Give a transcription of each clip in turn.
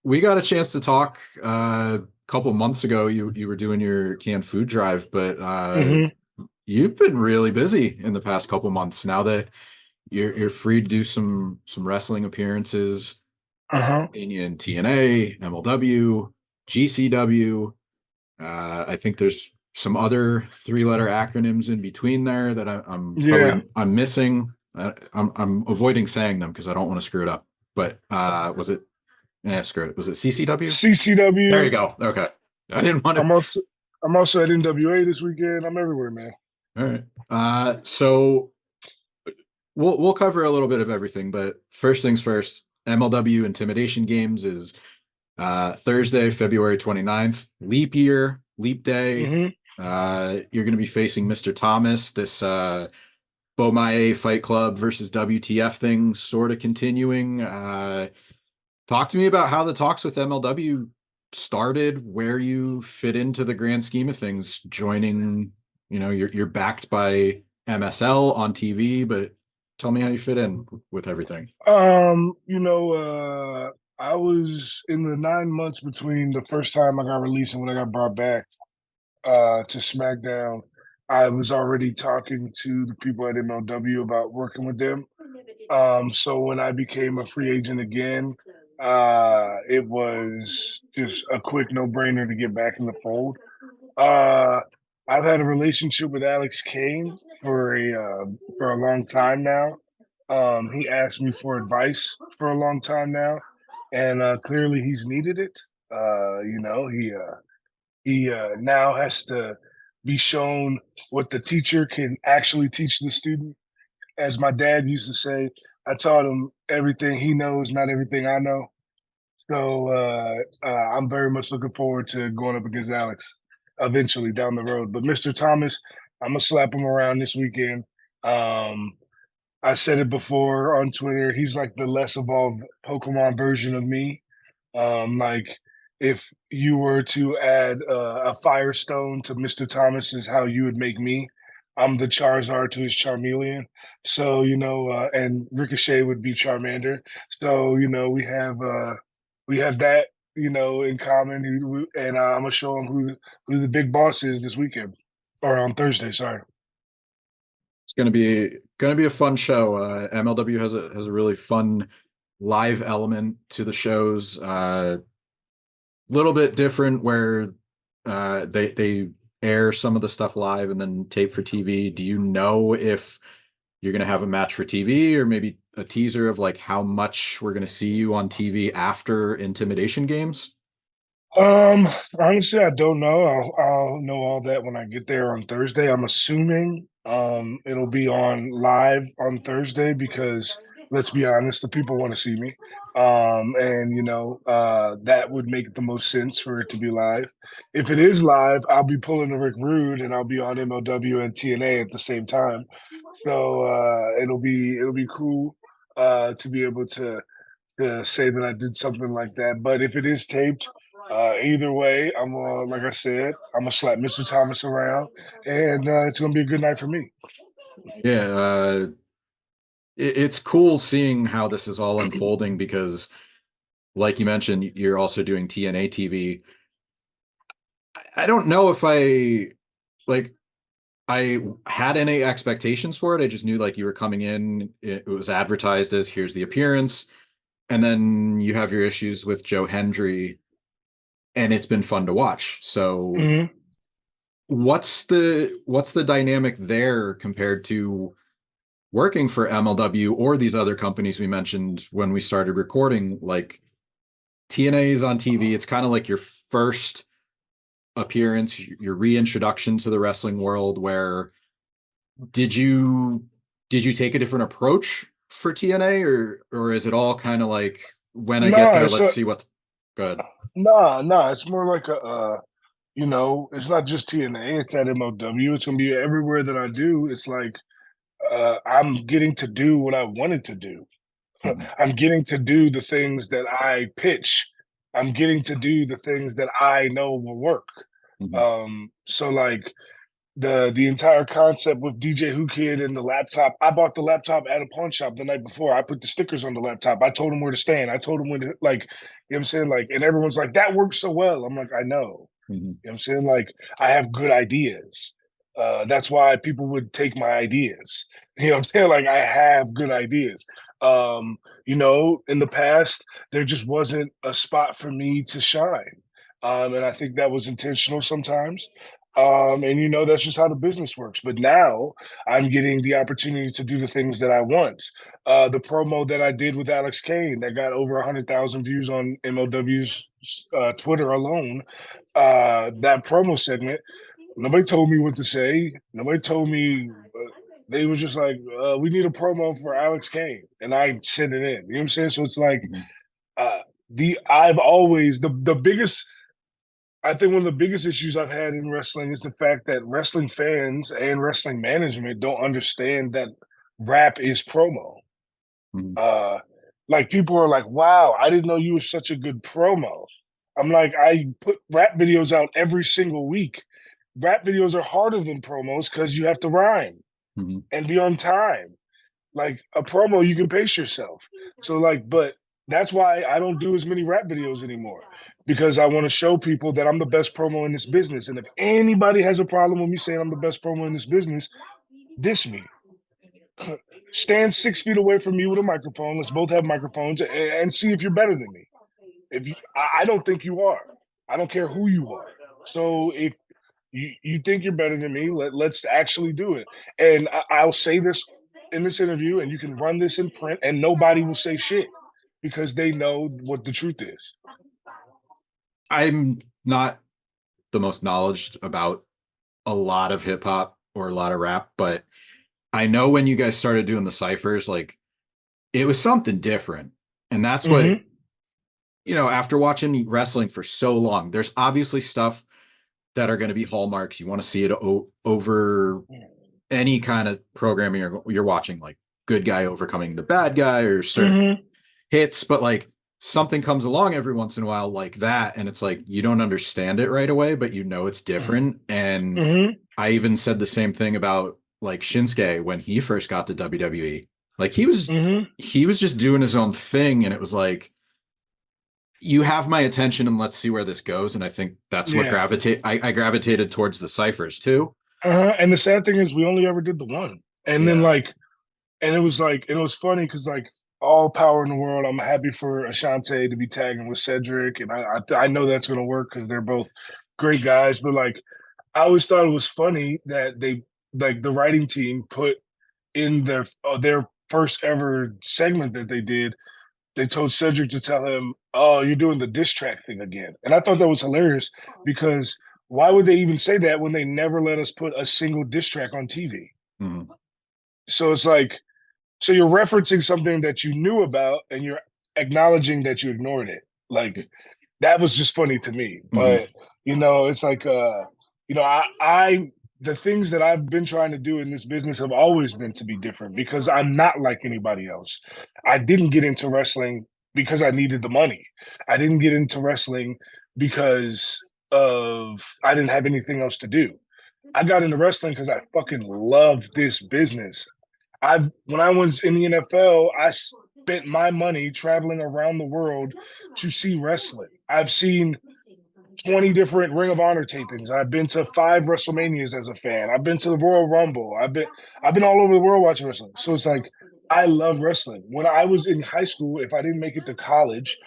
we got a chance to talk a couple months ago. You were doing your canned food drive, but hmm you've been really busy in the past couple months. Now that you're free to do some wrestling appearances Uh-huh. in TNA, MLW, GCW. I think there's some other three-letter acronyms in between there that Yeah. I'm missing. I'm avoiding saying them because I don't want to screw it up. But was it? Yeah, screw it. Was it CCW? There you CCW. go. Okay. I didn't want to. I'm also I'm also at NWA this weekend. I'm everywhere, man. All right. So we'll cover a little bit of everything, but first things first, MLW Intimidation Games is Thursday, February 29th, leap year, leap day. hmm You're going to be facing Mr. Thomas, this Bomaye Fight Club versus WTF thing sort of continuing. Talk to me about how the talks with MLW started, where you fit into the grand scheme of things, joining, you're backed by MSL on TV, but tell me how you fit in with everything. I was in the 9 months between the first time I got released and when I got brought back to SmackDown. I was already talking to the people at MLW about working with them. So when I became a free agent again, it was just a quick no-brainer to get back in the fold. Uh, I've had a relationship with Alex Kane for a long time now. He asked me for advice for a long time now, and clearly he's needed it. He now has to be shown what the teacher can actually teach the student. As my dad used to say, I taught him everything he knows, not everything I know. So I'm very much looking forward to going up against Alex eventually down the road. But Mr. Thomas, I'm gonna slap him around this weekend. Um, I said it before on Twitter. He's like the less evolved Pokemon version of me. Like if you were to add a Firestone to Mr. Thomas, is how you would make me. I'm the Charizard to his Charmeleon. So and Ricochet would be Charmander. So we have that in common. And I'm gonna show him who the big boss is this weekend or on Thursday. Sorry. It's gonna be a fun show. MLW has a really fun live element to the shows. Little bit different where they air some of the stuff live and then tape for TV. Do you know if you're going to have a match for TV or maybe a teaser of like how much we're going to see you on TV after Intimidation Games? Um, Honestly, I don't know. I'll know all that when I get there on Thursday. I'm assuming it'll be on live on Thursday because let's be honest, the people want to see me. And that would make the most sense for it to be live. If it is live, I'll be pulling a Rick Rude and I'll be on MLW and TNA at the same time. So it'll be cool to be able to say that I did something like that. But if it is taped, either way, like I said, I'm gonna slap Mr. Thomas around, and it's gonna be a good night for me. Yeah, it's cool seeing how this is all unfolding because, like you mentioned, you're also doing TNA TV. I don't know if like I had any expectations for it. I just knew like you were coming in. It was advertised as here's the appearance, and then you have your issues with Joe Hendry, and it's been fun to watch. So hmm what's the dynamic there compared to working for MLW or these other companies we mentioned when we started recording? Like TNA is on TV. It's kind of like your first appearance, your reintroduction to the wrestling world. Where did you did you take a different approach for TNA, or is it all kind of like when I get No, there, it's let's a see what's good? no. It's more like it's not just TNA. It's at MLW. It's gonna be everywhere that I do. It's like I'm getting to do what I wanted to do. Mhm. I'm getting to do the things that I pitch. I'm getting to do the things that I know will work. Mhm. So like the entire concept with DJ Who Kid and the laptop. I bought the laptop at a pawn shop the night before. I put the stickers on the laptop. I told him where to stand. I told him when to, like, you know what I'm saying? Like, and everyone's like, that works so well. I'm like, I know. Mhm. You know what I'm saying? Like, I have good ideas. That's why people would take my ideas. You know what I'm saying? Like, I have good ideas. You know, in the past, there just wasn't a spot for me to shine. And I think that was intentional sometimes. And you know, that's just how the business works. But now I'm getting the opportunity to do the things that I want. The promo that I did with Alex Kane that got over 100,000 views on MLW's Twitter alone, that promo segment, nobody told me what to say. Nobody told me. They were just like, we need a promo for Alex Kane. And I sent it in. You know what I'm saying? So it's like, Mhm. I've always, the biggest, I think one of the biggest issues I've had in wrestling is the fact that wrestling fans and wrestling management don't understand that rap is promo. Mhm. Uh, like people are like, "Wow, I didn't know you were such a good promo." I'm like, I put rap videos out every single week. Rap videos are harder than promos because you have to rhyme Mhm. and be on time. Like a promo, you can pace yourself. So like, but that's why I don't do as many rap videos anymore because I want to show people that I'm the best promo in this business. And if anybody has a problem with me saying I'm the best promo in this business, diss me. Stand 6 feet away from me with a microphone. Let's both have microphones and see if you're better than me. If you, I don't think you are. I don't care who you are. So if you think you're better than me, let's actually do it. And I'll say this in this interview, and you can run this in print, and nobody will say shit because they know what the truth is. I'm not the most knowledge about a lot of hip hop or a lot of rap, but I know when you guys started doing the ciphers, like it was something different. And that's what, Mm-hmm. after watching wrestling for so long, there's obviously stuff that are going to be hallmarks. You want to see it over any kind of programming you're watching, like good guy overcoming the bad guy or certain Mm-hmm. hits, but like something comes along every once in a while like that, and it's like you don't understand it right away, but you know it's different. And Mm-hmm. I even said the same thing about like Shinsuke when he first got to WWE. Like he was Mm-hmm. he was just doing his own thing, and it was like you have my attention and let's see where this goes. And I think that's what Yeah. I gravitated towards the ciphers too. And the sad thing is, we only ever did the one, and then Yeah. and it was like, and it was funny because like all power in the world. I'm happy for Ashante to be tagging with Cedric, and I know that's gonna work because they're both great guys. But like, I always thought it was funny that they like the writing team put in their first ever segment that they did. They told Cedric to tell him, "Oh, you're doing the diss track thing again," and I thought that was hilarious because why would they even say that when they never let us put a single diss track on TV? Mhm. So it's like, so you're referencing something that you knew about and you're acknowledging that you ignored it. Like that was just funny to me. Mhm. But you know, it's like you know, I the things that I've been trying to do in this business have always been to be different because I'm not like anybody else. I didn't get into wrestling because I needed the money. I didn't get into wrestling because of I didn't have anything else to do. I got into wrestling because I fucking love this business. I when I was in the NFL, I spent my money traveling around the world to see wrestling. I've seen 20 different Ring of Honor tapings. I've been to 5 WrestleManias as a fan. I've been to the Royal Rumble. I've been all over the world watching wrestling. So it's like I love wrestling. When I was in high school, if I didn't make it to college,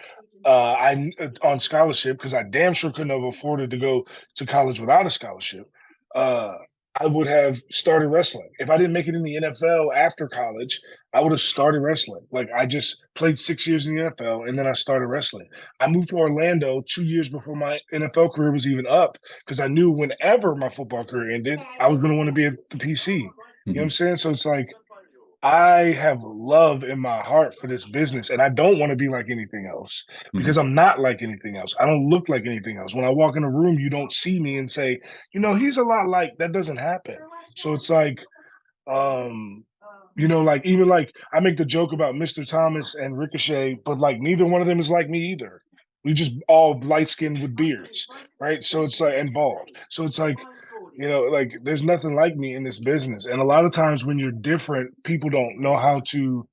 I on scholarship because I damn sure couldn't have afforded to go to college without a scholarship. Uh, I would have started wrestling. If I didn't make it in the NFL after college, I would have started wrestling. Like I just played 6 years in the NFL and then I started wrestling. I moved to Orlando 2 years before my NFL career was even up because I knew whenever my football career ended, I was going to want to be at the PC. You know what I'm Mhm. saying? So it's like I have love in my heart for this business and I don't want to be like anything else because Mhm. I'm not like anything else. I don't look like anything else. When I walk in a room, you don't see me and say, you know, he's a lot like that doesn't happen. So it's like, um, you know, like even like I make the joke about Mr. Thomas and Ricochet, but like neither one of them is like me either. We just all light skinned with beards, right? So it's like and bald. So it's like, like there's nothing like me in this business. And a lot of times when you're different, people don't know how to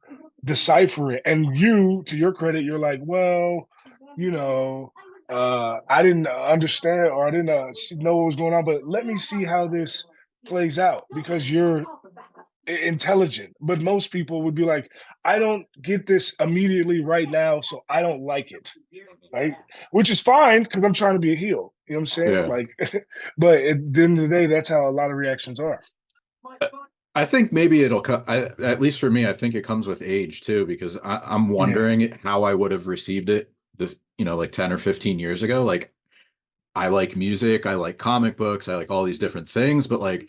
decipher it. And you, to your credit, you're like, well, you know, I didn't understand or I didn't know what was going on, but let me see how this plays out because you're intelligent. But most people would be like, I don't get this immediately right now, so I don't like it, right? Which is fine because I'm trying to be a heel. You know what I'm saying? Yeah. Like, but at the end of the day, that's how a lot of reactions are. I think maybe it'll cut. At least for me, I think it comes with age too, because I'm Yeah. wondering how I would have received it this, like 10 or 15 years ago. Like, I like music, I like comic books, I like all these different things, but like,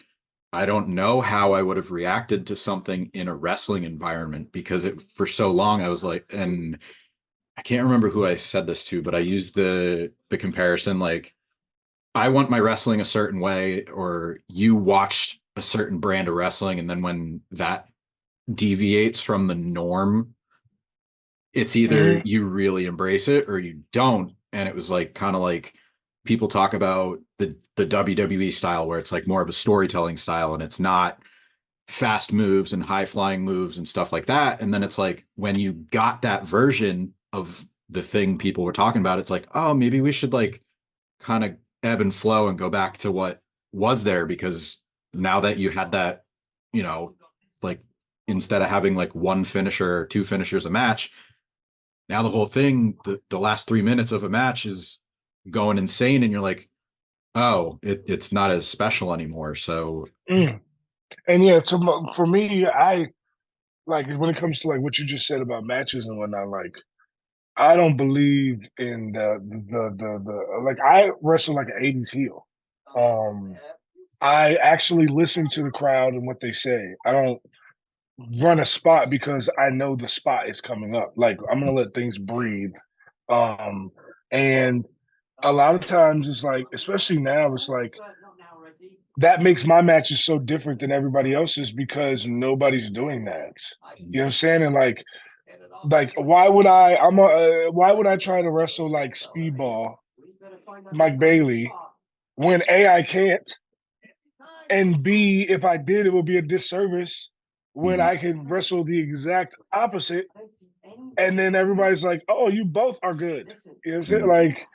I don't know how I would have reacted to something in a wrestling environment because for so long I was like, and I can't remember who I said this to, but I used the comparison like I want my wrestling a certain way, or you watched a certain brand of wrestling, and then when that deviates from the norm, it's either Hmm. you really embrace it or you don't. And it was like kind of like people talk about the WWE style where it's like more of a storytelling style and it's not fast moves and high flying moves and stuff like that. And then it's like when you got that version of the thing people were talking about, it's like, oh, maybe we should like kind of ebb and flow and go back to what was there because now that you had that, you know, like instead of having like one finisher or two finishers a match, now the whole thing, the last 3 minutes of a match is going insane, and you're like, oh, it's not as special anymore. So Mm. And yeah, for me, I like when it comes to like what you just said about matches and whatnot. Like, I don't believe in the like I wrestle like an '80s heel. Um, I actually listen to the crowd and what they say. I don't run a spot because I know the spot is coming up. Like I'm gonna let things breathe. Um, and a lot of times it's like, especially now, it's like that makes my matches so different than everybody else's because nobody's doing that. You know what I'm saying? And like why would why would I try to wrestle like Speedball, Mike Bailey, when A I can't, and B if I did it would be a disservice when mhm. I can wrestle the exact opposite, and then everybody's like, oh, you both are good. You know what I'm saying? Yeah. Like,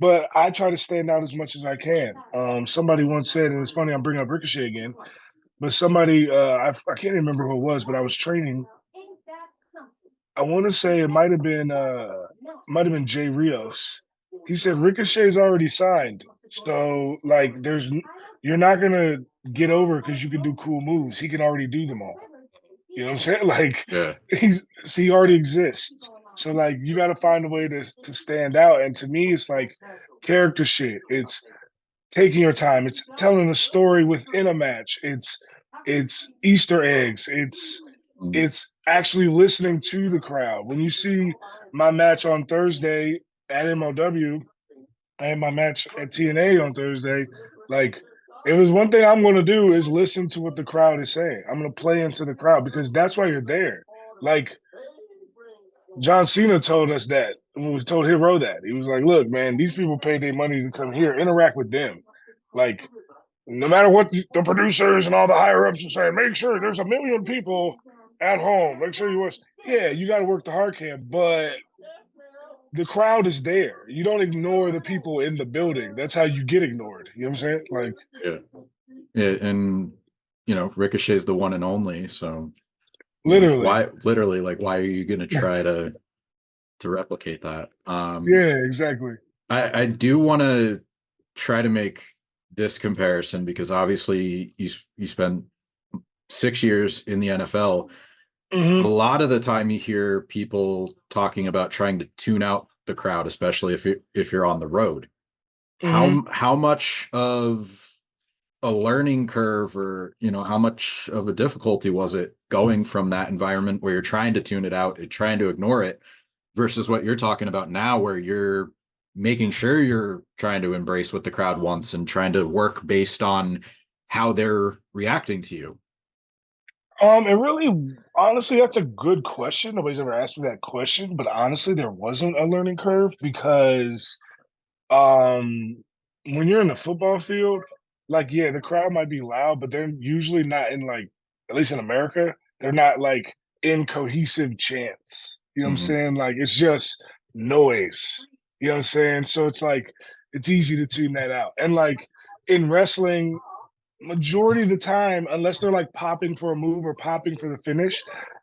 but I try to stand out as much as I can. Somebody once said, and it's funny I'm bringing up Ricochet again, but somebody I can't remember who it was, but I was training. I want to say it might have been Jay Rios. He said Ricochet's already signed, so like you're not gonna get over because you can do cool moves. He can already do them all. You know what I'm saying? Like Yeah. he already exists. So like you got to find a way to stand out. And to me, it's like character shit. It's taking your time. It's telling a story within a match. It's Easter eggs. Mm. It's actually listening to the crowd. When you see my match on Thursday at MLW and my match at TNA on Thursday, like it was one thing I'm going to do is listen to what the crowd is saying. I'm going to play into the crowd because that's why you're there. Like John Cena told us that when we told Hero that he was like, "Look, man, these people paid their money to come here, interact with them. Like, no matter what the producers and all the higher ups are saying, make sure there's a million people at home. Make sure you watch. Yeah, you got to work the hard cam, but the crowd is there. You don't ignore the people in the building. That's how you get ignored. You know what I'm saying? Like, Yeah. Yeah. And Ricochet's the one and only. So literally. why literally like why are you gonna try to replicate that? Yeah, exactly. I do want to try to make this comparison because obviously you spent 6 years in the NFL. A Hmm. lot of the time you hear people talking about trying to tune out the crowd, especially if you're on the road. Hmm. How much of a learning curve, or how much of a difficulty was it going from that environment where you're trying to tune it out and trying to ignore it versus what you're talking about now where you're making sure you're trying to embrace what the crowd wants and trying to work based on how they're reacting to you? It really, honestly, that's a good question. Nobody's ever asked me that question, but honestly, there wasn't a learning curve because Um, when you're in the football field, like, yeah, the crowd might be loud, but they're usually not in like, at least in America, they're not like in cohesive chants. You know what I'm Mhm. saying? Like it's just noise. You know what I'm saying? So it's like it's easy to tune that out. And like in wrestling, majority of the time, unless they're like popping for a move or popping for the finish,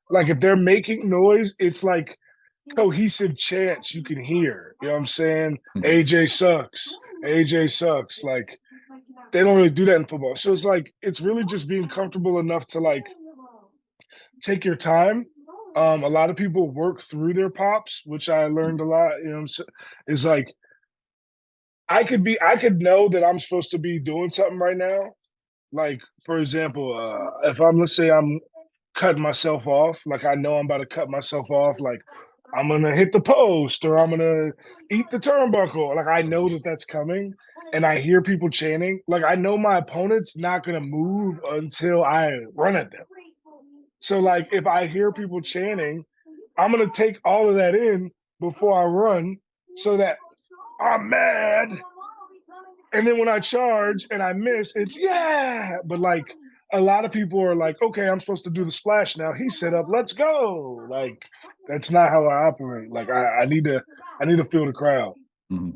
like if they're making noise, it's like cohesive chants you can hear. You know what I'm saying? Mhm. AJ sucks. AJ sucks. Like they don't really do that in football. So it's like it's really just being comfortable enough to like take your time. A lot of people work through their pops, which I learned a lot. You know, what I'm saying? Is like I could know that I'm supposed to be doing something right now. Like for example, if I'm let's say I'm cutting myself off, like I know I'm about to cut myself off, like I'm gonna hit the post or I'm gonna eat the turnbuckle. Like I know that that's coming, and I hear people chanting. Like I know my opponent's not gonna move until I run at them. So like if I hear people chanting, I'm gonna take all of that in before I run, so that I'm mad, and then when I charge and I miss, it's yeah. But like a lot of people are like, okay, I'm supposed to do the splash now. He set up, let's go. Like that's not how I operate. Like I need to feel the crowd. Mhm.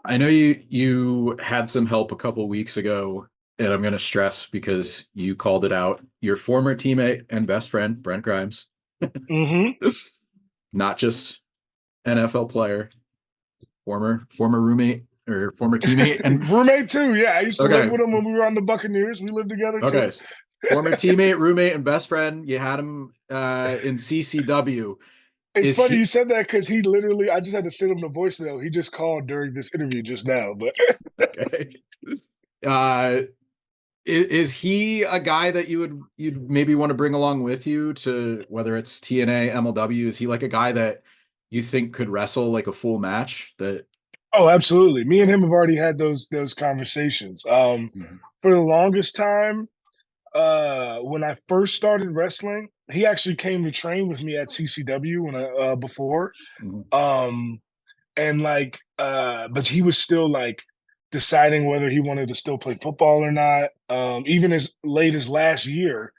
I know you had some help a couple weeks ago, and I'm going to stress because you called it out. Your former teammate and best friend, Brent Grimes, Mm-hmm. not just NFL player, former roommate or former teammate, and Roommate too. Yeah, I used to live okay, with him when we were on the Buccaneers. We lived together too. okay, former teammate, roommate, and best friend. You had him in CCW. It's Is funny you he said that because he literally, I just had to send him the voicemail. He just called during this interview just now. But okay? Uh, is he a guy that you'd maybe want to bring along with you to whether it's TNA, MLW? Is he like a guy that you think could wrestle like a full match? That oh, absolutely. Me and him have already had those conversations. Mhm. For the longest time, when I first started wrestling, he actually came to train with me at CCW when I before. Mhm. Um, and like but he was still like deciding whether he wanted to still play football or not. Even as late as last year,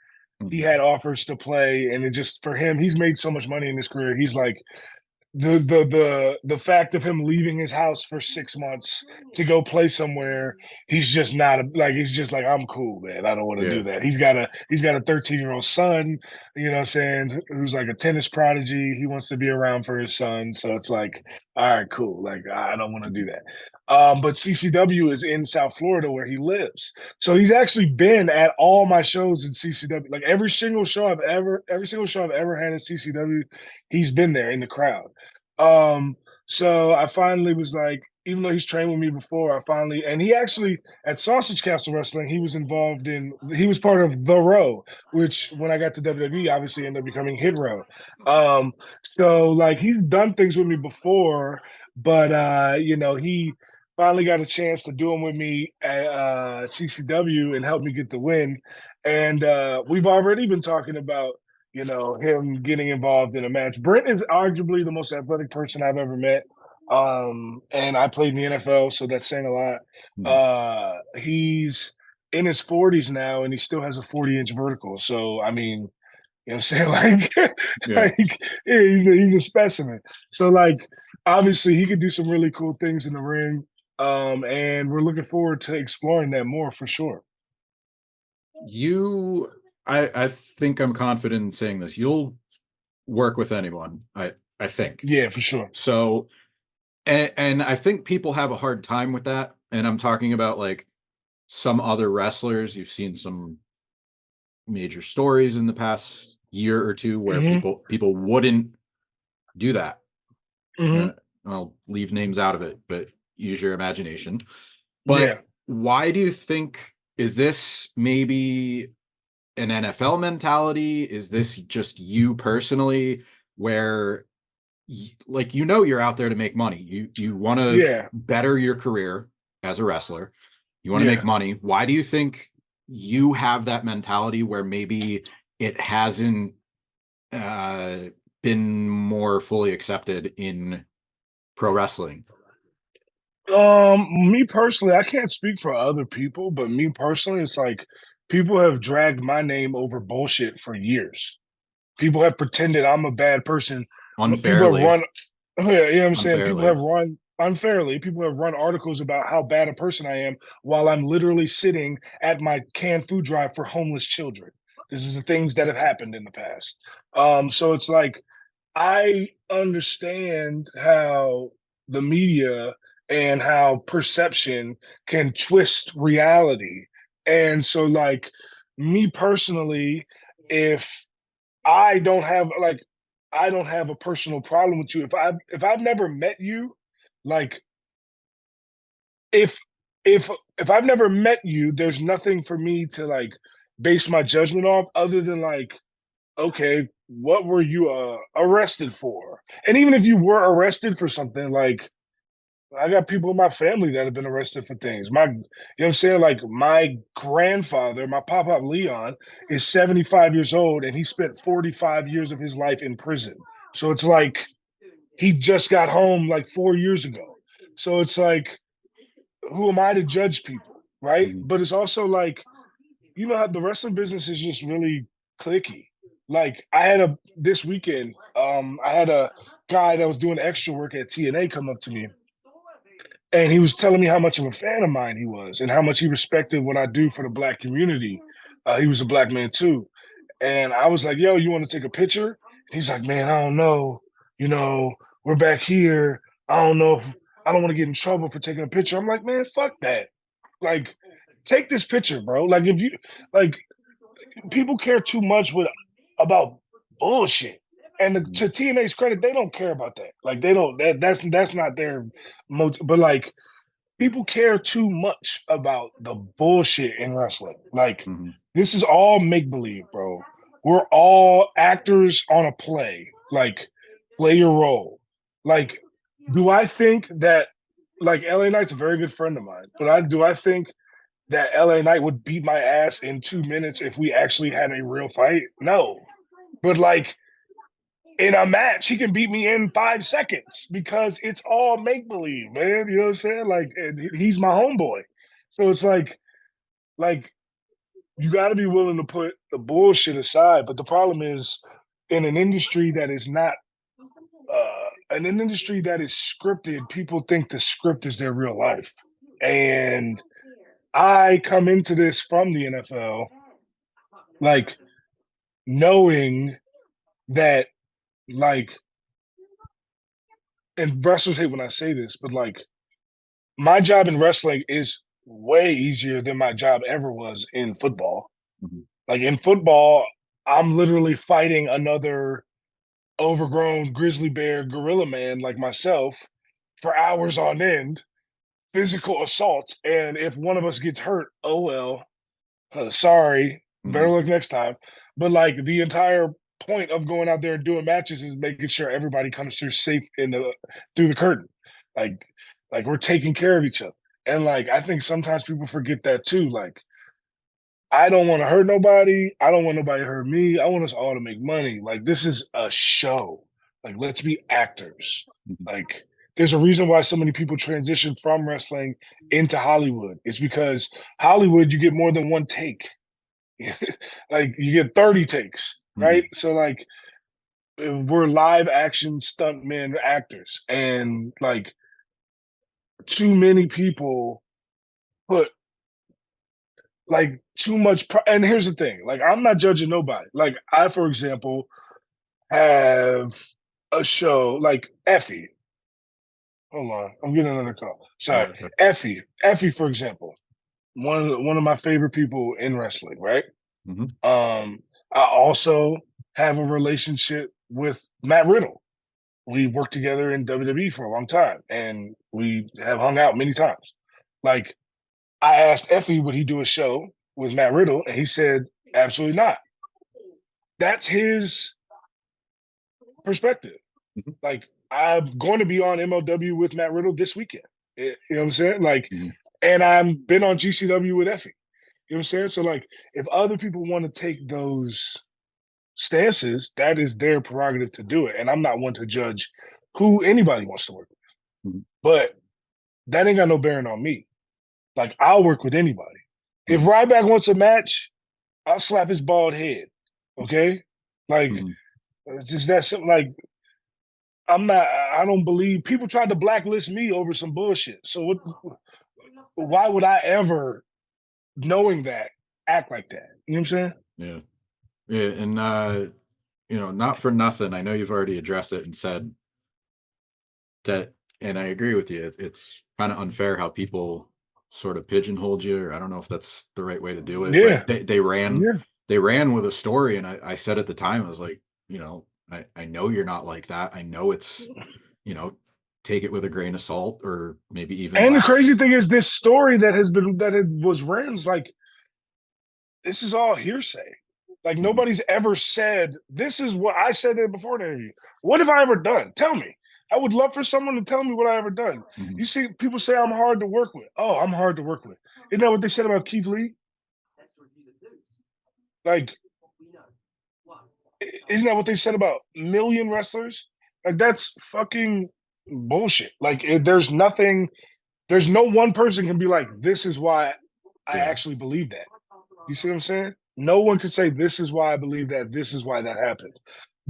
he Mhm. had offers to play, and it just for him, he's made so much money in his career. He's like the fact of him leaving his house for 6 months to go play somewhere, he's just not like he's just like I'm cool, man. I don't want to do Yeah. that. He's got a 13-year-old son, you know, what I'm saying, who's like a tennis prodigy. He wants to be around for his son, so it's like, all right, cool. Like I don't want to do that. But CCW is in South Florida where he lives, so he's actually been at all my shows in CCW. Like every single show I've ever had at CCW, he's been there in the crowd. Um, so I finally was like, even though he's trained with me before, I finally and he actually at Sausage Castle Wrestling, he was part of the Row, which when I got to WWE, obviously ended up becoming Hit Row. So like he's done things with me before, but you know, he finally got a chance to do them with me at CCW and help me get the win. And we've already been talking about him getting involved in a match. Brent is arguably the most athletic person I've ever met. And I played in the NFL, so that's saying a lot. Mhm. He's in his 40s now, and he still has a 40-inch vertical. So, I mean, you know what I'm saying? Like, Yeah. like yeah, he's a specimen. So, like, obviously, he could do some really cool things in the ring. And we're looking forward to exploring that more for sure. You, I think I'm confident in saying this. You'll work with anyone. I think Yeah, for sure. so. And I think people have a hard time with that. And I'm talking about like some other wrestlers. You've seen some major stories in the past year or two where Hmm. people wouldn't do that. Hmm. Uh, I'll leave names out of it, but use your imagination. Yeah. But why do you think is this maybe an NFL mentality? Is this just you personally where like you're out there to make money. You want to Yeah. better your career as a wrestler. You want to make Yeah. money. Why do you think you have that mentality where maybe it hasn't uh, been more fully accepted in pro wrestling? Me personally, I can't speak for other people, but me personally, it's like people have dragged my name over bullshit for years. People have pretended I'm a bad person. People have Unfairly. run, yeah, you know what I'm saying? People Unfairly. have run unfairly. People have run articles about how bad a person I am while I'm literally sitting at my canned food drive for homeless children. This is the things that have happened in the past. So it's like I understand how the media and how perception can twist reality. And so, like, me personally, if I don't have like I don't have a personal problem with you. If I've never met you, like if if if I've never met you, there's nothing for me to like base my judgment off other than like, okay, what were you arrested for? And even if you were arrested for something, like I got people in my family that have been arrested for things. You know what I'm saying? Like my grandfather, my Papa Leon, is 75 years old and he spent 45 years of his life in prison. So it's like he just got home like 4 years ago. So it's like, who am I to judge people? Right. Mhm. But it's also like, you know how the wrestling business is just really clicky. Like I had a this weekend, I had a guy that was doing extra work at TNA come up to me and he was telling me how much of a fan of mine he was and how much he respected what I do for the black community. He was a black man too. And I was like, yo, you want to take a picture? And he's like, man, I don't know. You know, we're back here. I don't know if I don't want to get in trouble for taking a picture. I'm like, man, fuck that. Like, take this picture, bro. Like, if you like, people care too much about bullshit. And Mhm. to TNA's credit, they don't care about that. Like, they don't. That's not their motive. But like, people care too much about the bullshit in wrestling. Like, Mhm. this is all make believe, bro. We're all actors on a play. Like, play your role. Like, do I think that like LA Knight's a very good friend of mine, but I think that LA Knight would beat my ass in 2 minutes if we actually had a real fight? No. But like in a match, he can beat me in 5 seconds because it's all make believe, man. You know what I'm saying? Like, and he's my homeboy. So it's like you got to be willing to put the bullshit aside. But the problem is, in an industry that is not, in an industry that is scripted, people think the script is their real life. And I come into this from the NFL, like knowing that, like, and wrestlers hate when I say this, but like my job in wrestling is way easier than my job ever was in football. Mhm. Like in football, I'm literally fighting another overgrown grizzly bear gorilla man like myself for hours on end, physical assault. And if one of us gets hurt, oh well, sorry, better Mhm. luck next time. But like the entire point of going out there and doing matches is making sure everybody comes through safe through the curtain. Like like we're taking care of each other. And like I think sometimes people forget that too. Like I don't want to hurt nobody. I don't want nobody to hurt me. I want us all to make money. Like this is a show. Like let's be actors. Mhm. Like there's a reason why so many people transition from wrestling into Hollywood. It's because Hollywood you get more than one take. Like you get 30 takes, right? Mhm. So like we're live action stuntmen actors and like too many people put like too much and here's the thing, like I'm not judging nobody. Like I, for example, have a show like Effie. Hold on, I'm getting another call. Sorry. Okay. Effie, for example, one of my favorite people in wrestling, right? Mhm. I also have a relationship with Matt Riddle. We worked together in WWE for a long time and we have hung out many times. Like I asked Effie, would he do a show with Matt Riddle? And he said, absolutely not. That's his perspective. Mhm. Like I'm going to be on MLW with Matt Riddle this weekend. You know what I'm saying? Like, Mhm. and I've been on GCW with Effie. You know what I'm saying? So like, if other people want to take those stances, that is their prerogative to do it. And I'm not one to judge who anybody wants to work with. Mhm. But that ain't got no bearing on me. Like, I'll work with anybody. If Mhm. Ryback wants a match, I'll slap his bald head. Okay? Like, Mhm. it's just that simple. Like, I don't believe people tried to blacklist me over some bullshit. So why would I ever, knowing that, act like that? You know what I'm saying? Yeah. Yeah. And not for nothing. I know you've already addressed it and said that, and I agree with you. It's kind of unfair how people sort of pigeonholed you, or I don't know if that's the right way to do it, but Yeah. Yeah. they ran with a story, and I said at the time, I was like, I know you're not like that. I know it's, you know, take it with a grain of salt, or maybe even And the crazy less. thing is, this story that it was ran is like, this is all hearsay. Like, Mhm. nobody's ever said, this is what I said there before the interview. What have I ever done? Tell me. I would love for someone to tell me what I ever done. Mhm. You see, people say I'm hard to work with. Oh, I'm hard to work with. Isn't that what they said about Keith Lee? Like, isn't that what they said about million wrestlers? Like, that's fucking bullshit. Like, there's no one person can be like, this is why I Yeah. actually believe that. You see what I'm saying? No one could say, this is why I believe that, this is why that happened.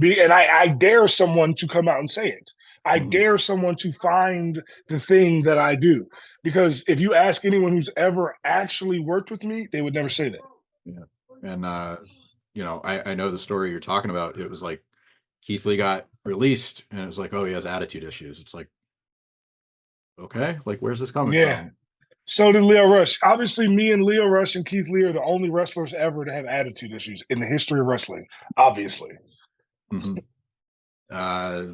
And I dare someone to come out and say it. I Mhm. dare someone to find the thing that I do. Because if you ask anyone who's ever actually worked with me, they would never say that. Yeah. And I know the story you're talking about. It was like Keith Lee got released, and it was like, oh, he has attitude issues. It's like, okay, like where's this coming Yeah. from? So did Leo Rush. Obviously, me and Leo Rush and Keith Lee are the only wrestlers ever to have attitude issues in the history of wrestling. Obviously. Mhm. Uh,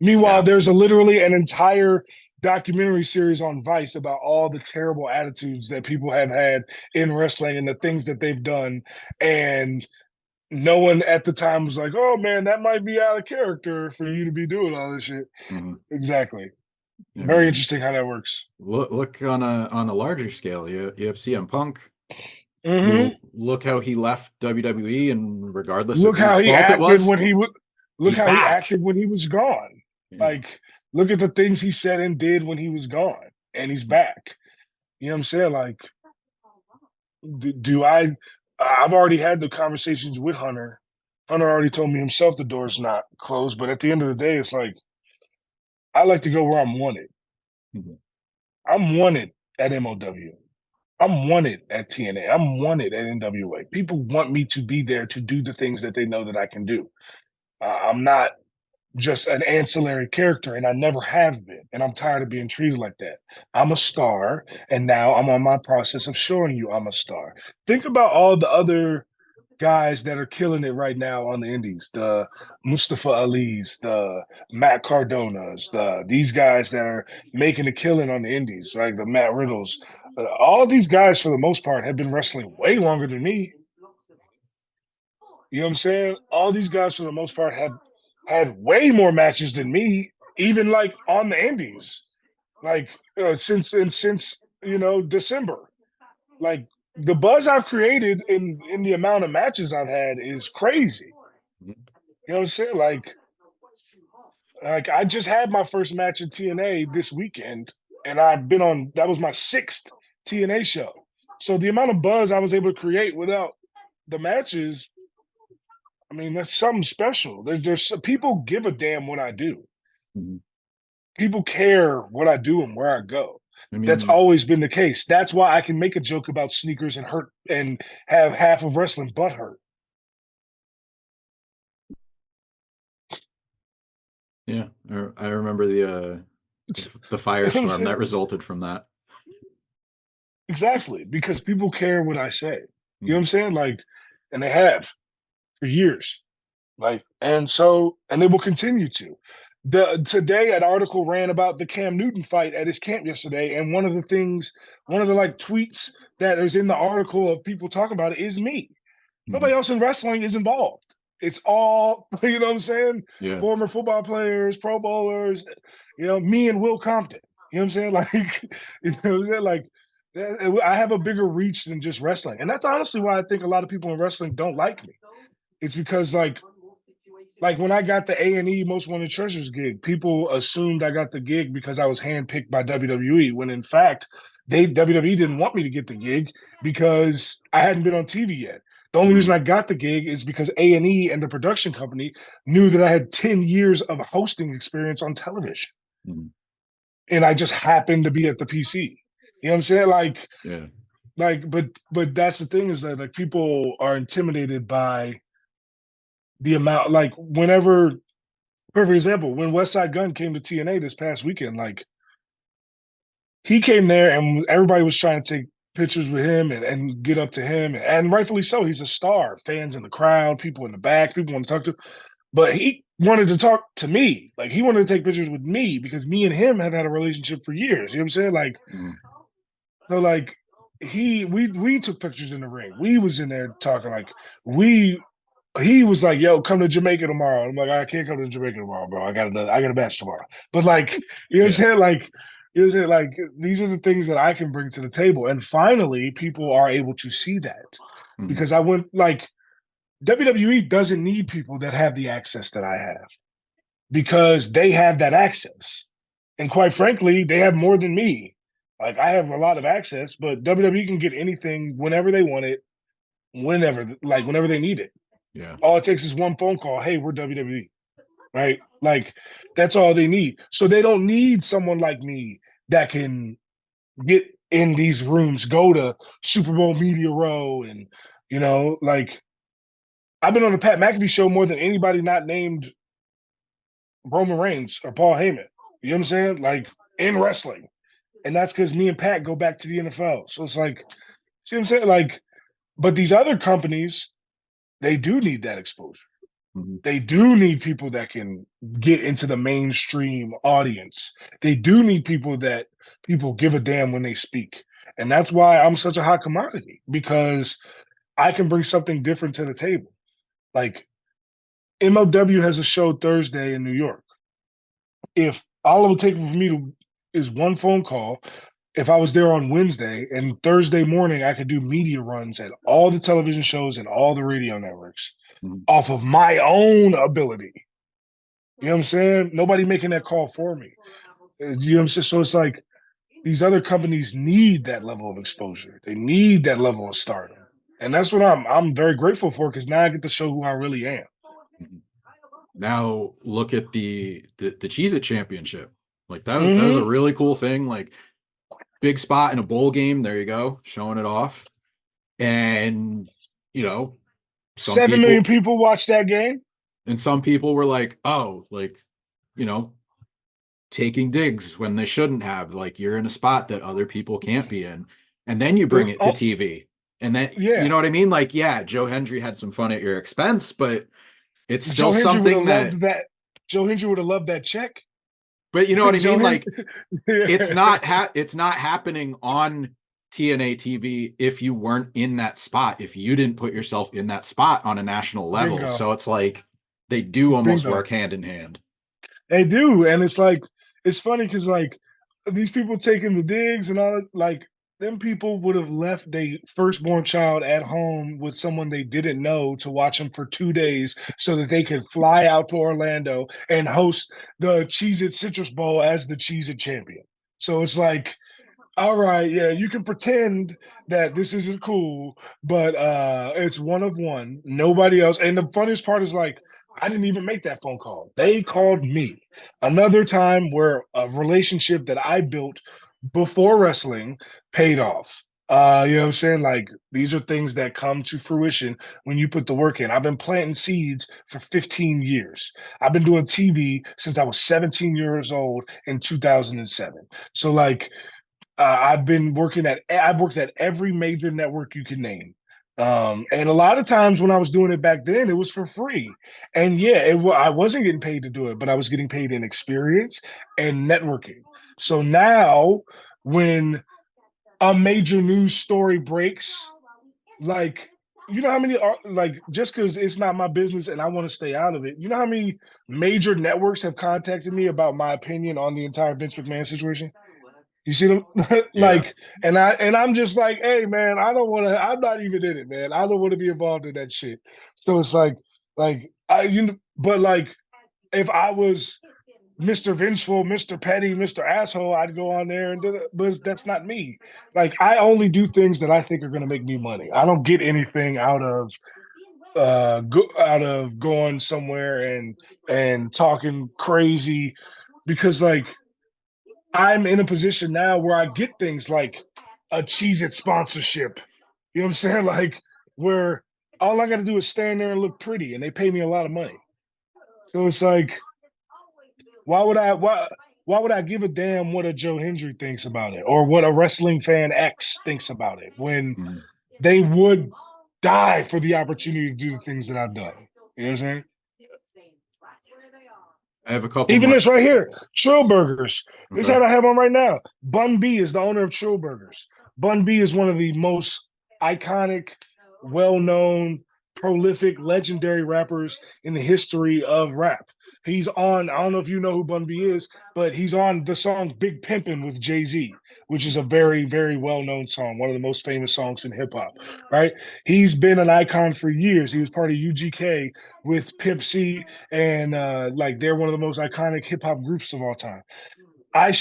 Meanwhile, yeah. there's literally an entire documentary series on Vice about all the terrible attitudes that people have had in wrestling and the things that they've done. And no one at the time was like, oh man, that might be out of character for you to be doing all this shit. Mhm. Exactly. I Very mean, interesting how that works. look on a larger scale. You have CM Punk, Hmm. who look how he left WWE, and regardless of Look how whose he fault it acted was, when he would look he's how he back. acted when he was gone. Yeah. Like, look at the things he said and did when he was gone, and he's back. You know what I'm saying? Like, do I? I've already had the conversations with Hunter. Hunter already told me himself the door's not closed. But at the end of the day, it's like, I like to go where I'm wanted. Mhm. I'm wanted at MLW. I'm wanted at TNA. I'm wanted at NWA. People want me to be there to do the things that they know that I can do. I'm not just an ancillary character, and I never have been. And I'm tired of being treated like that. I'm a star, and now I'm on my process of showing you I'm a star. Think about all the other guys that are killing it right now on the indies, the Mustafa Ali's, the Matt Cardonas, these guys that are making a killing on the indies, right? The Matt Riddles. All these guys, for the most part, have been wrestling way longer than me. You know what I'm saying? All these guys, for the most part, have had way more matches than me, even like on the indies, like since December. Like, the buzz I've created in the amount of matches I've had is crazy. Mhm. You know what I'm saying? Like I just had my first match in TNA this weekend, and I've been on that was my sixth TNA show. So the amount of buzz I was able to create without the matches, I mean, that's something special. There's people give a damn what I do. Mhm. People care what I do and where I go. I That's mean, always been the case. That's why I can make a joke about sneakers and hurt and have half of wrestling butt hurt. yeah, I remember the firestorm that resulted from that. Exactly, because people care what I say. You know what Mhm. I'm saying? Like, and they have for years. Like, and they will continue to. Today, an article ran about the Cam Newton fight at his camp yesterday, and one of the like tweets that is in the article of people talking about it is me. Mhm. Nobody else in wrestling is involved. It's all, you know what I'm saying? Yeah. Former football players, pro bowlers, me and Will Compton. You know what I'm saying? Like, you know what I'm saying? Like, I have a bigger reach than just wrestling, and that's honestly why I think a lot of people in wrestling don't like me. It's because like when I got the A&E Most Wanted Treasures gig, people assumed I got the gig because I was handpicked by WWE, when in fact WWE didn't want me to get the gig because I hadn't been on TV yet. The only reason I got the gig is because A&E and the production company knew that I had 10 years of hosting experience on television. Mhm. And I just happened to be at the PC. You know what I'm saying? Yeah. But that's the thing, is that like people are intimidated by the amount, like whenever, perfect example, when West Side Gun came to TNA this past weekend, like he came there and everybody was trying to take pictures with him and get up to him, and rightfully so. He's a star. Fans in the crowd, people in the back, people want to talk to him. But he wanted to talk to me. Like he wanted to take pictures with me because me and him have had a relationship for years. You know what I'm saying? Like, Mhm. so like we took pictures in the ring. We was in there talking, like we he was like, "Yo, come to Jamaica tomorrow." I'm like, "I can't come to Jamaica tomorrow, bro. I got a match tomorrow." But like, you know what I'm Yeah. saying? Like, you know what I'm saying? Like, these are the things that I can bring to the table. And finally, people are able to see that, Mhm. because I went like WWE doesn't need people that have the access that I have, because they have that access. And quite frankly, they have more than me. Like I have a lot of access, but WWE can get anything whenever they want it, whenever they need it. Yeah. All it takes is one phone call. Hey, we're WWE, right? Like that's all they need. So they don't need someone like me that can get in these rooms, go to Super Bowl Media Row, and like I've been on the Pat McAfee show more than anybody not named Roman Reigns or Paul Heyman. You know what I'm saying? Like in wrestling. And that's because me and Pat go back to the NFL. So it's like, see what I'm saying? Like, but these other companies, they do need that exposure. Mhm. They do need people that can get into the mainstream audience. They do need people that people give a damn when they speak. And that's why I'm such a hot commodity, because I can bring something different to the table. Like MLW has a show Thursday in New York. If all it would take for me to is one phone call, if I was there on Wednesday and Thursday morning, I could do media runs at all the television shows and all the radio networks Mhm. off of my own ability. You know what I'm saying? Nobody making that call for me. You know what I'm saying? So it's like these other companies need that level of exposure. They need that level of stardom. And that's what I'm very grateful for, because now I get to show who I really am. Mhm. Now look at the Cheez It Championship. Like that was a Mm-hmm. really cool thing. Like big spot in a bowl game. There you go, showing it off. And you know, some 7 million people people watch that game. some people were like, oh, like, you know, taking digs when they shouldn't have. Like you're in a spot that other people can't be in. And then you bring it to Oh, TV. And then you yeah. know what I mean? Like, yeah, Joe Hendry had some fun at your expense, but it's still Joe Hendry would have something loved that, that. Joe Hendry would have loved that check. but you know what I Joe mean? Hendry. Like it's not happening on TNA TV if you weren't in that spot, if you didn't put yourself in that spot on a national level. Bingo. So it's like they do almost Bingo. work hand in hand. They do. And it's like, it's funny because like these people taking the digs and all, like them people would have left their firstborn child at home with someone they didn't know to watch them for 2 days so that they could fly out to Orlando and host the Cheez It Citrus Bowl as the Cheez It champion. So it's like, all right, yeah, you can pretend that this isn't cool, but it's one of one, nobody else. And the funniest part is like, I didn't even make that phone call. They called me. Another time where a relationship that I built before wrestling paid off. You know what I'm saying? Like these are things that come to fruition when you put the work in. I've been planting seeds for 15 years. I've been doing TV since I was 17 years old in 2007. So like I've worked at every major network you can name. And a lot of times when I was doing it back then, it was for free. And yeah, I wasn't getting paid to do it, but I was getting paid in experience and networking. So now when a major news story breaks, like, you know how many are like, just because it's not my business and I want to stay out of it, you know how many major networks have contacted me about my opinion on the entire Vince McMahon situation? You see them Yeah. like, I'm just like, hey man, I don't want to. I'm not even in it, man. I don't want to be involved in that shit. So it's like I you know, but like if I was Mr. Vengeful, Mr. Petty, Mr. Asshole, I'd go on there and do it. But that's not me. Like I only do things that I think are going to make me money. I don't get anything out of going somewhere and talking crazy because like I'm in a position now where I get things like a Cheez It sponsorship. You know what I'm saying? Like where all I got to do is stand there and look pretty, and they pay me a lot of money. So it's like, why would I? Why would I give a damn what a Joe Hendry thinks about it or what a wrestling fan X thinks about it when Mhm. they would die for the opportunity to do the things that I've done? You know what I'm saying? I have a couple Even more. this right here, Trill Burgers. This Okay. hat I have on right now. Bun B is the owner of Trill Burgers. Bun B is one of the most iconic, well-known, prolific, legendary rappers in the history of rap. He's on, I don't know if you know who Bun B is, but he's on the song Big Pimpin' with Jay-Z, which is a very, very well-known song, one of the most famous songs in hip-hop, right? He's been an icon for years. He was part of UGK with Pimp C, and like they're one of the most iconic hip hop groups of all time. I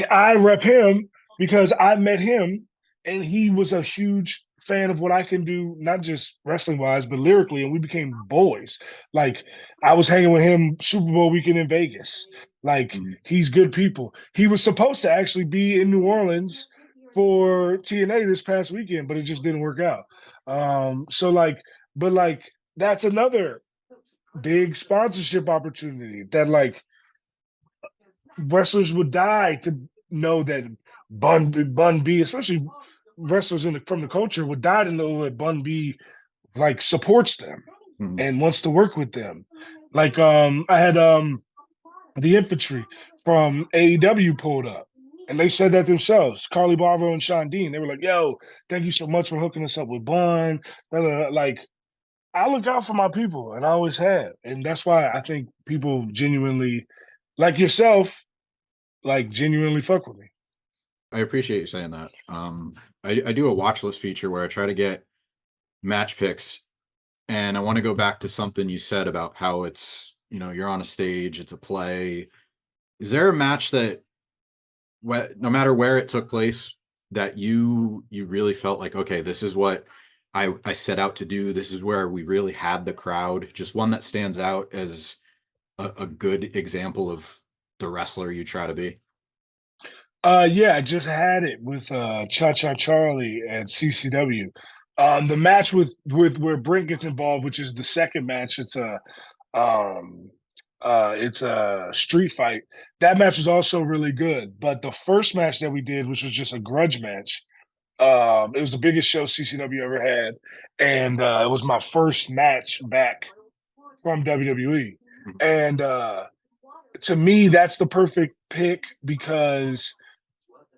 I rep him because I met him, and he was a huge fan of what I can do, not just wrestling wise, but lyrically, and we became boys. Like I was hanging with him Super Bowl weekend in Vegas. Like Mhm. he's good people. He was supposed to actually be in New Orleans for TNA this past weekend, but it just didn't work out. So like, but like that's another big sponsorship opportunity that like wrestlers would die to know that Bun B, especially wrestlers from the culture, would die to know that Bun B like supports them Mhm. and wants to work with them. Like I had the infantry from AEW pulled up. And they said that themselves, Carly Barvo and Sean Dean. They were like, "Yo, thank you so much for hooking us up with Bun." Like, I look out for my people, and I always have, and that's why I think people genuinely, like yourself, like genuinely fuck with me. I appreciate you saying that. I do a watch list feature where I try to get match picks, and I want to go back to something you said about how it's, you're on a stage, it's a play. Is there a match that, no matter where it took place, that you really felt like, okay, this is what I set out to do. This is where we really had the crowd. Just one that stands out as a good example of the wrestler you try to be. Yeah, I just had it with Cha Cha Charlie at CCW. The match with where Brent gets involved, which is the second match. Um it's a street fight. That match was also really good. But the first match that we did, which was just a grudge match, it was the biggest show CCW ever had, and it was my first match back from WWE. Mhm. And to me, that's the perfect pick because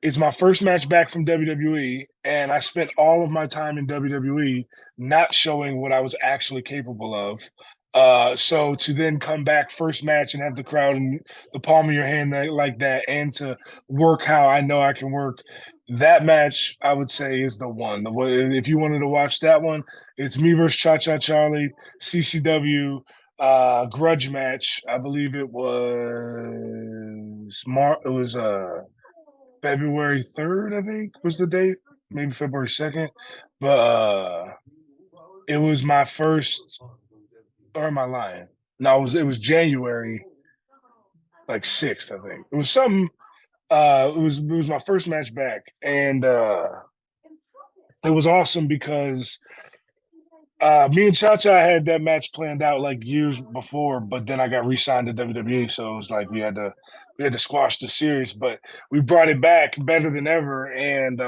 it's my first match back from WWE, and I spent all of my time in WWE not showing what I was actually capable of. So to then come back first match and have the crowd in the palm of your hand like that, and to work how I know I can work, that match I would say is the one. If you wanted to watch that one, it's me versus Cha Cha Charlie, CCW grudge match. I believe it was It was February 3rd, I think was the date, maybe February 2nd. But it was my first, or am I lying? No, it was January like 6th, I think. It was something it was my first match back. And it was awesome because me and Cha Cha had that match planned out like years before, but then I got re-signed to WWE, so it was like we had to squash the series, but we brought it back better than ever, and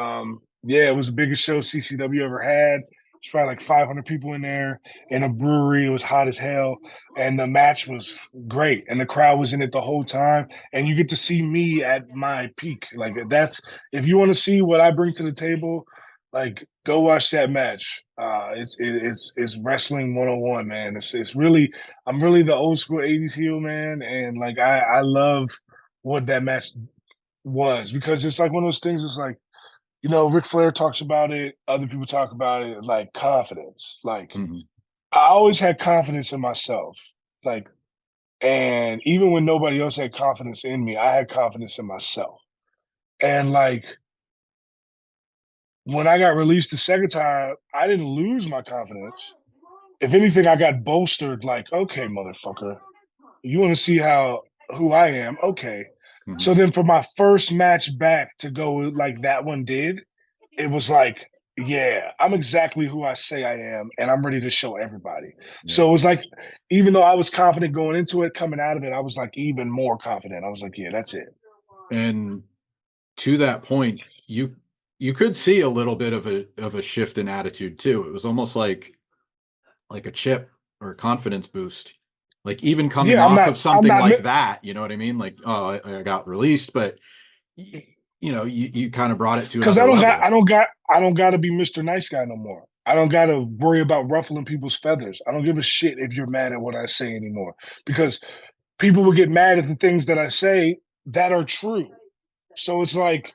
yeah, it was the biggest show CCW ever had. There's probably like 500 people in there in a brewery. It was hot as hell, and the match was great, and the crowd was in it the whole time, and you get to see me at my peak. Like that's if you want to see what I bring to the table, like go watch that match. It's wrestling 101, man. It's really I'm really the old school 80s heel, man, and like I love what that match was, because it's like one of those things. It's like, you know, Ric Flair talks about it. Other people talk about it, like confidence. Like Mhm. I always had confidence in myself. Like, and even when nobody else had confidence in me, I had confidence in myself. And like when I got released the second time, I didn't lose my confidence. If anything, I got bolstered. Like, okay, motherfucker, you want to see how who I am? Okay. Mhm. So then for my first match back to go like that one did, it was like, yeah, I'm exactly who I say I am, and I'm ready to show everybody. Yeah. So it was like, even though I was confident going into it, coming out of it, I was like even more confident. I was like, yeah, that's it. And to that point, you could see a little bit of a shift in attitude too. It was almost like a chip or a confidence boost. Like even coming Yeah, off of I'm something not, like that, you know what I mean? Like, oh, I got released, but you kind of brought it to because another level. I don't got to be Mr. Nice Guy no more. I don't got to worry about ruffling people's feathers. I don't give a shit if you're mad at what I say anymore, because people will get mad at the things that I say that are true. So it's like,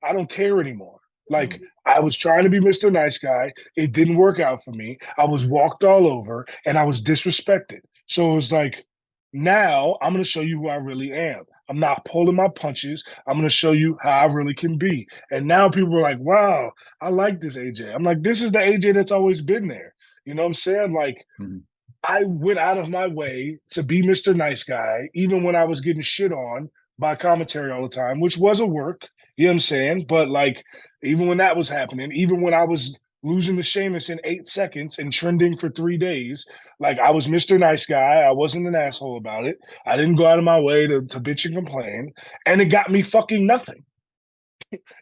I don't care anymore. Like, Mhm. I was trying to be Mr. Nice Guy. It didn't work out for me. I was walked all over and I was disrespected. So it was like, now I'm going to show you who I really am. I'm not pulling my punches. I'm going to show you how I really can be. And now people are like, wow, I like this AJ. I'm like, this is the AJ that's always been there. You know what I'm saying? Like, Mhm. I went out of my way to be Mr. Nice Guy, even when I was getting shit on by commentary all the time, which was a work, you know what I'm saying? But like, even when that was happening, even when I was losing to Sheamus in 8 seconds and trending for 3 days, like I was Mr. Nice Guy. I wasn't an asshole about it. I didn't go out of my way to bitch and complain. And it got me fucking nothing.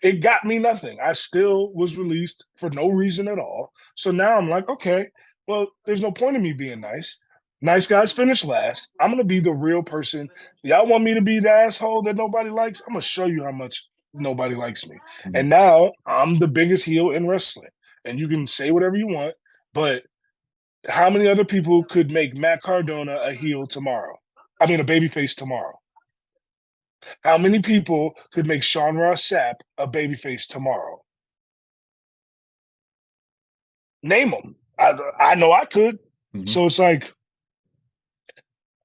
It got me nothing. I still was released for no reason at all. So now I'm like, okay, well, there's no point in me being nice. Nice guys finish last. I'm gonna be the real person. Y'all want me to be the asshole that nobody likes? I'm gonna show you how much nobody likes me. Mhm. And now I'm the biggest heel in wrestling. And you can say whatever you want, but how many other people could make Matt Cardona a heel tomorrow? I mean, a babyface tomorrow. How many people could make Sean Ross Sapp a babyface tomorrow? Name them. I know I could. Mhm. So it's like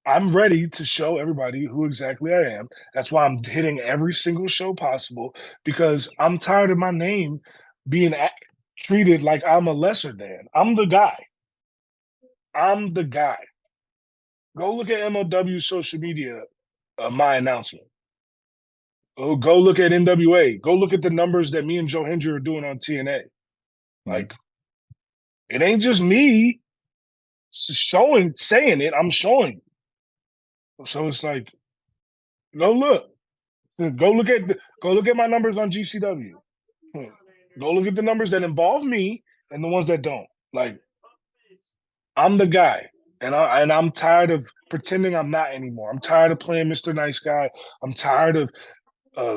I'm ready to show everybody who exactly I am. That's why I'm hitting every single show possible, because I'm tired of my name being treated like I'm a lesser than. I'm the guy. I'm the guy. Go look at MLW social media. My announcement. Oh, go look at NWA. Go look at the numbers that me and Joe Hendry are doing on TNA. Mhm. Like, it ain't just me showing saying it. I'm showing. So it's like, go look. Go look at my numbers on GCW. Go look at the numbers that involve me and the ones that don't. Like, I'm the guy, and I'm tired of pretending I'm not anymore. I'm tired of playing Mr. Nice Guy. I'm tired of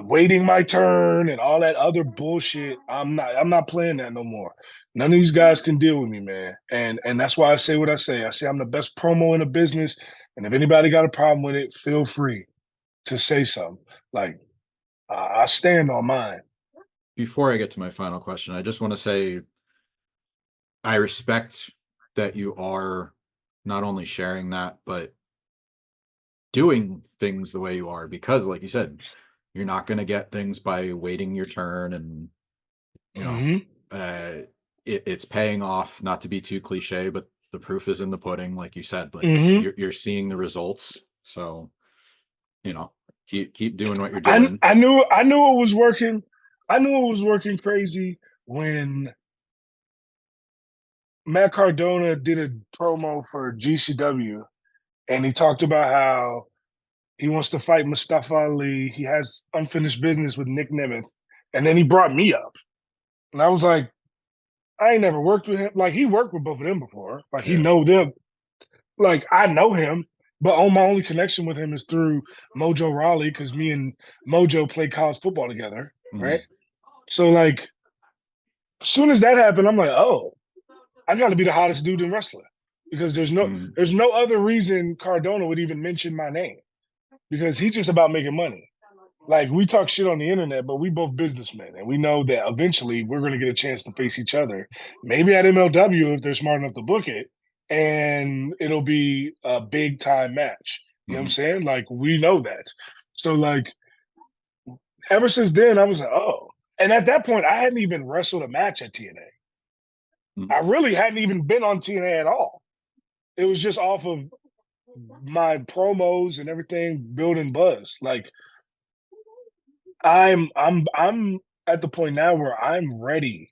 waiting my turn and all that other bullshit. I'm not playing that no more. None of these guys can deal with me, man. And that's why I say what I say. I say I'm the best promo in the business. And if anybody got a problem with it, feel free to say something. Like, I stand on mine. Before I get to my final question, I just want to say I respect that you are not only sharing that, but doing things the way you are, because like you said, you're not going to get things by waiting your turn. And you know Mm-hmm. uh it's paying off. Not to be too cliche, but the proof is in the pudding. Like you said, like Mm-hmm. you're seeing the results. So you know keep doing what you're doing. I knew it was working. I knew it was working crazy when Matt Cardona did a promo for GCW, and he talked about how he wants to fight Mustafa Ali. He has unfinished business with Nick Nemeth, and then he brought me up, and I was like, I ain't never worked with him. Like, he worked with both of them before. Like, he Yeah. know them. Like, I know him, but my only connection with him is through Mojo Raleigh, because me and Mojo played college football together, right? Mhm. So like, as soon as that happened, I'm like, oh, I got to be the hottest dude in wrestling, because Mhm. there's no other reason Cardona would even mention my name, because he's just about making money. Like we talk shit on the internet, but we both businessmen, and we know that eventually we're going to get a chance to face each other. Maybe at MLW if they're smart enough to book it, and it'll be a big time match. You know what I'm Mhm. saying? Like we know that. So like ever since then, I was like, oh. And at that point, I hadn't even wrestled a match at TNA. Mhm. I really hadn't even been on TNA at all. It was just off of my promos and everything building buzz. Like I'm at the point now where I'm ready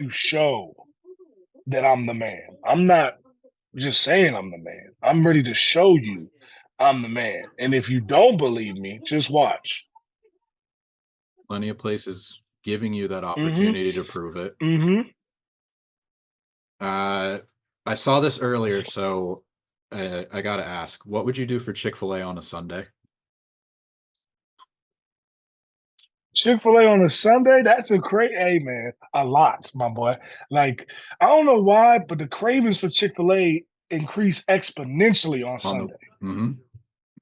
to show that I'm the man. I'm not just saying I'm the man. I'm ready to show you I'm the man. And if you don't believe me, just watch. Plenty of places giving you that Mm-hmm. opportunity to prove it. Mm-hmm. Uh, I saw this earlier, so I gotta ask, what would you do for Chick-fil-A on a Sunday? Chick-fil-A on a Sunday, that's a great hey man, a lot, my boy. Like, I don't know why, but the cravings for Chick-fil-A increase exponentially on On the Sunday. Mhm.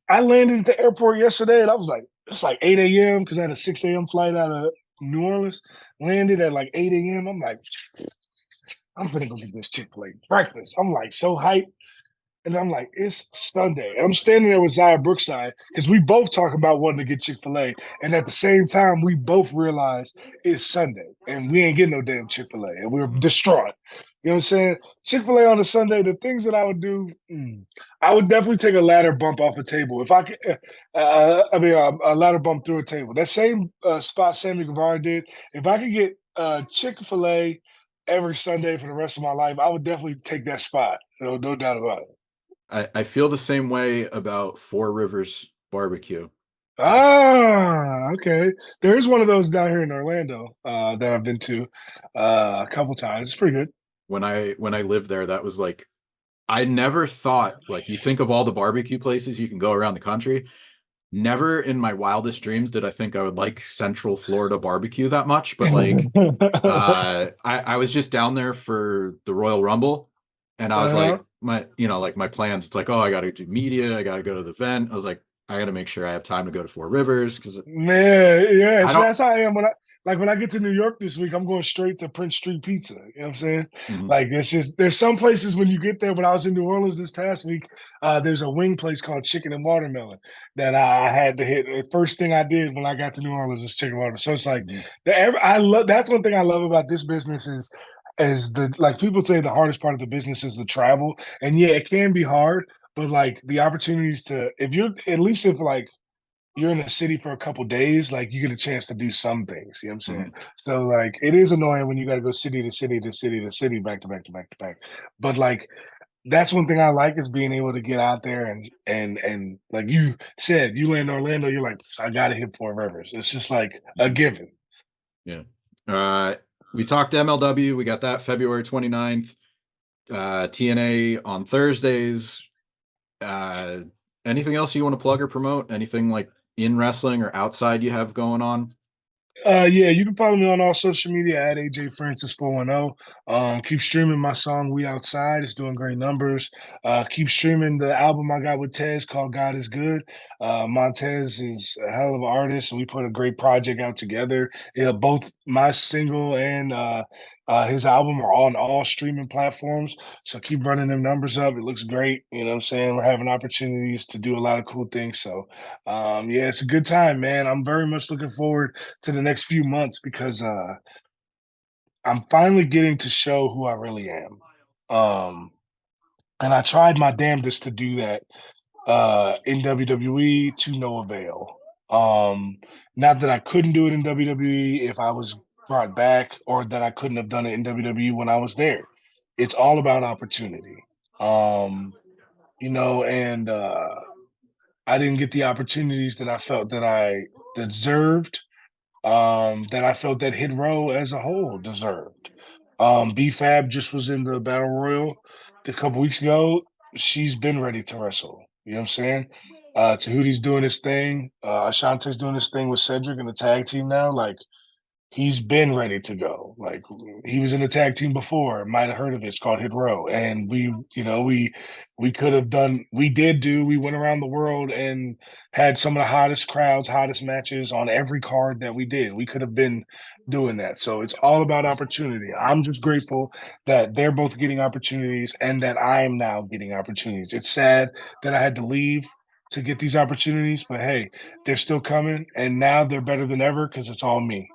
I landed at the airport yesterday and I was like, it's like 8 a.m. because I had a 6 a.m. flight out of New Orleans. Landed at like 8 a.m. I'm like, I'm gonna go get this Chick-fil-A breakfast. I'm like so hyped. And I'm like, it's Sunday. And I'm standing there with Zaya Brookside because we both talk about wanting to get Chick-fil-A. And at the same time, we both realize it's Sunday and we ain't getting no damn Chick-fil-A. And we're distraught. You know what I'm saying? Chick-fil-A on a Sunday, the things that I would do, I would definitely take a ladder bump off a table. If I could, a ladder bump through a table. That same spot Sammy Guevara did, if I could get Chick-fil-A every Sunday for the rest of my life, I would definitely take that spot. No doubt about it. I feel the same way about Four Rivers Barbecue. Ah, okay. There is one of those down here in Orlando that I've been to a couple times. It's pretty good. When I lived there, that was like I never thought like you think of all the barbecue places you can go around the country. Never in my wildest dreams did I think I would like Central Florida barbecue that much, but like I was just down there for the Royal Rumble and I was Uh-huh. like like my plans, it's like, oh, I gotta do media, I gotta go to the event. I was like, I gotta make sure I have time to go to Four Rivers because Man, yeah, I so don't that's how I am when I get to New York this week, I'm going straight to Prince Street Pizza. You know what I'm saying? Mhm, Like it's just there's some places when you get there. When I was in New Orleans this past week, there's a wing place called Chicken and Watermelon that I had to hit. The first thing I did when I got to New Orleans was chicken and watermelon. So it's like mhm, I love that's one thing I love about this business is the like people say the hardest part of the business is the travel. And yeah, it can be hard, but like the opportunities to if you're at least if like you're in a city for a couple days, like you get a chance to do some things. You know what I'm saying? mhm, So like it is annoying when you got to go city to city to city to city back to back to back to back. But like that's one thing I like is being able to get out there and like you said, you land in Orlando, you're like, I gotta hit Four Rivers. It's just like a mhm. given. Yeah. Uh, we talked MLW. We got that February 29th. TNA on Thursdays. Uh, Anything else you want to plug or promote? Anything like in wrestling or outside you have going on? Yeah, you can follow me on all social media at AJ Francis 410. Keep streaming my song "We Outside." It's doing great numbers. Keep streaming the album I got with Tez called "God Is Good." Montez is a hell of an artist, and we put a great project out together. Yeah, both my single and his album are on all streaming platforms. So keep running them numbers up. It looks great. You know what I'm saying? We're having opportunities to do a lot of cool things. So yeah, it's a good time, man. I'm very much looking forward to the next few months because I'm finally getting to show who I really am. Um, and I tried my damnedest to do that in WWE to no avail. Um, Not that I couldn't do it in WWE if I was brought back, or that I couldn't have done it in WWE when I was there. It's all about opportunity. Um, and I didn't get the opportunities that I felt that I deserved, that I felt that Hit Row as a whole deserved. BFAB just was in the Battle Royal a couple weeks ago. She's been ready to wrestle. You know what I'm saying? Tahuti's doing his thing. Ashante's doing his thing with Cedric and the tag team now. Like he's been ready to go. Like he was in a tag team before, might have heard of it. It's called Hit Row. And we could have done we went around the world and had some of the hottest crowds, hottest matches on every card that we did. We could have been doing that. So it's all about opportunity. I'm just grateful that they're both getting opportunities and that I am now getting opportunities. It's sad that I had to leave to get these opportunities, but hey, they're still coming and now they're better than ever because it's all me.